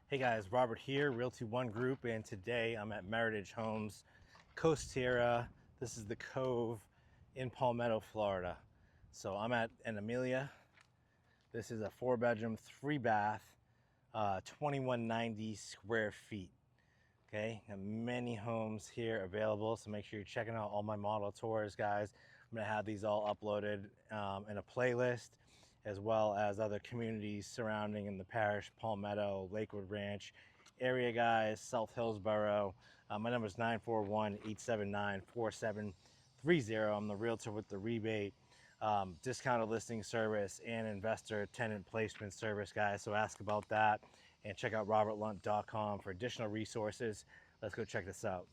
Hey guys, Robert here, Realty One Group, and today I'm at Meritage Homes, Coasterra. This is the Cove in Palmetto, Florida. So I'm at an Emilia. This is a 4-bedroom, 3-bath, 2190 square feet. Okay, got many homes here available, so make sure you're checking out all my model tours, guys. I'm gonna have these all uploaded in a playlist, as well as other communities surrounding in the parish, Palmetto, Lakewood Ranch area, guys, South Hillsborough. My number is 941-879-4730. I'm the realtor with the rebate, discounted listing service, and investor tenant placement service, guys. So ask about that and check out robertlunt.com for additional resources. Let's go check this out.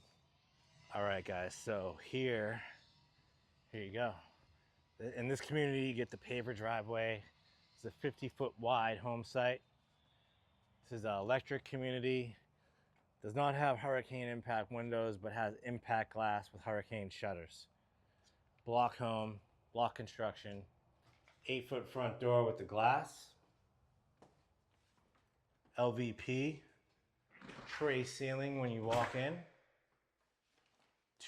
All right, guys. So here you go. In this community, you get the paver driveway. It's a 50-foot wide home site. This is an electric community. Does not have hurricane impact windows, but has impact glass with hurricane shutters. Block home, block construction, 8-foot front door with the glass. LVP, tray ceiling when you walk in.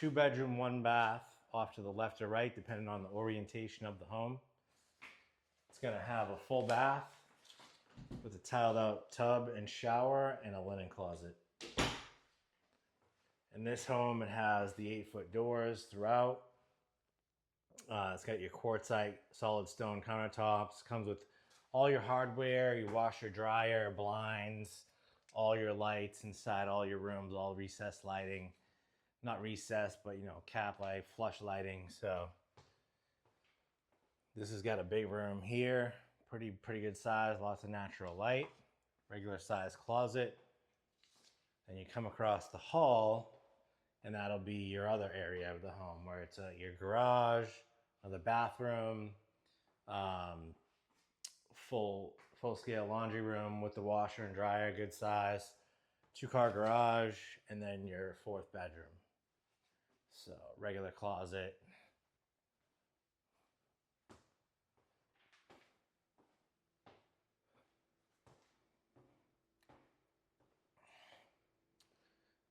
2-bedroom, 1-bath off to the left or right, depending on the orientation of the home. It's gonna have a full bath with a tiled out tub and shower and a linen closet. In this home, it has the 8-foot doors throughout. It's got your quartzite solid stone countertops. Comes with all your hardware, your washer, dryer, blinds, all your lights inside all your rooms, all recessed lighting. Not recessed, but cap light, flush lighting. So this has got a big room here, pretty good size, lots of natural light, regular size closet. And you come across the hall, and that'll be your other area of the home, where it's your garage, the bathroom, full scale laundry room with the washer and dryer, good size, 2-car garage, and then your 4th bedroom. So regular closet.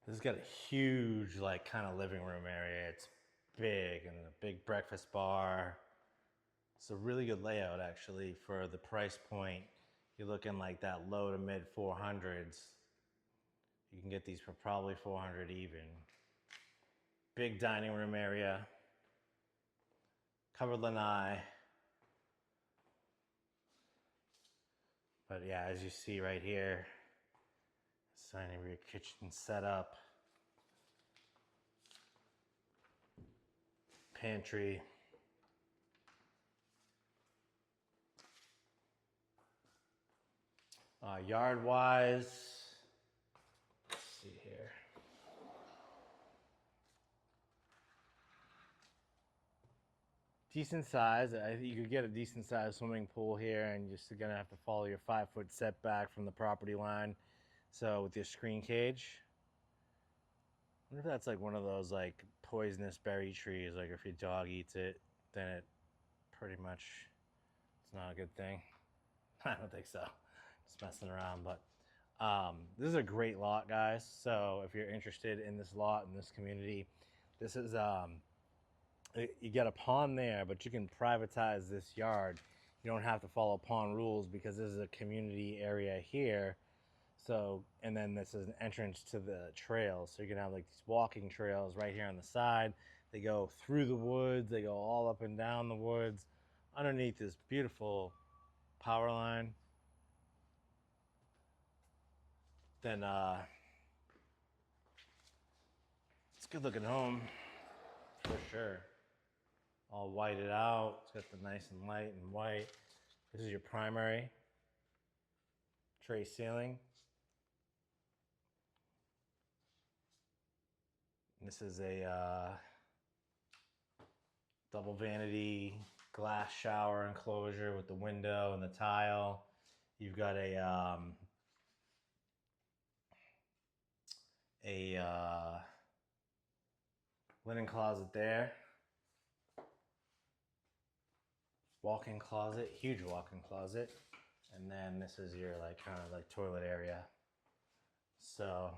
This has got a huge, kind of living room area. It's big, and a big breakfast bar. It's a really good layout, actually, for the price point. You're looking like that low to mid 400s. You can get these for probably 400 even. Big dining room area. Covered lanai. But yeah, as you see right here, dining room, kitchen setup, pantry. Yard wise, let's see here. Decent size. I think you could get a decent sized swimming pool here, and you're still gonna have to follow your 5-foot setback from the property line. So with your screen cage, I wonder if that's like one of those poisonous berry trees. Like if your dog eats it, then it pretty much, it's not a good thing. I don't think so. Just messing around, but this is a great lot, guys. So if you're interested in this lot in this community, this is you get a pond there, but you can privatize this yard. You don't have to follow pond rules because this is a community area here. So, and then this is an entrance to the trails. So you're gonna have these walking trails right here on the side. They go through the woods, they go all up and down the woods, underneath this beautiful power line. Then it's a good looking home for sure. All whited out. It's got the nice and light and white. This is your primary tray ceiling. This is a double vanity glass shower enclosure with the window and the tile. You've got a linen closet there. Walk-in closet, huge walk-in closet. And then this is your kind of toilet area. So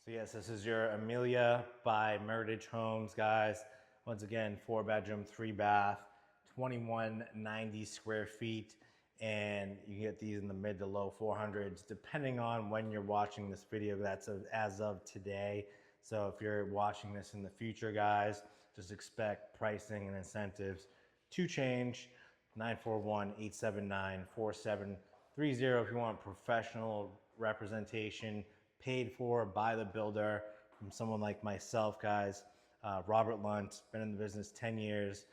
yes, this is your Emilia by Meritage Homes, guys. Once again, 4-bedroom, 3-bath, 2190 square feet, and you get these in the mid to low 400s, depending on when you're watching this video. That's as of today. So if you're watching this in the future, guys, just expect pricing and incentives to change. 941-879-4730 if you want professional representation paid for by the builder from someone like myself, guys. Robert Lunt, been in the business 10 years.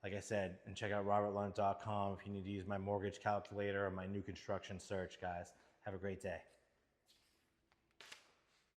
Like I said, and check out robertlunt.com if you need to use my mortgage calculator or my new construction search, guys. Have a great day.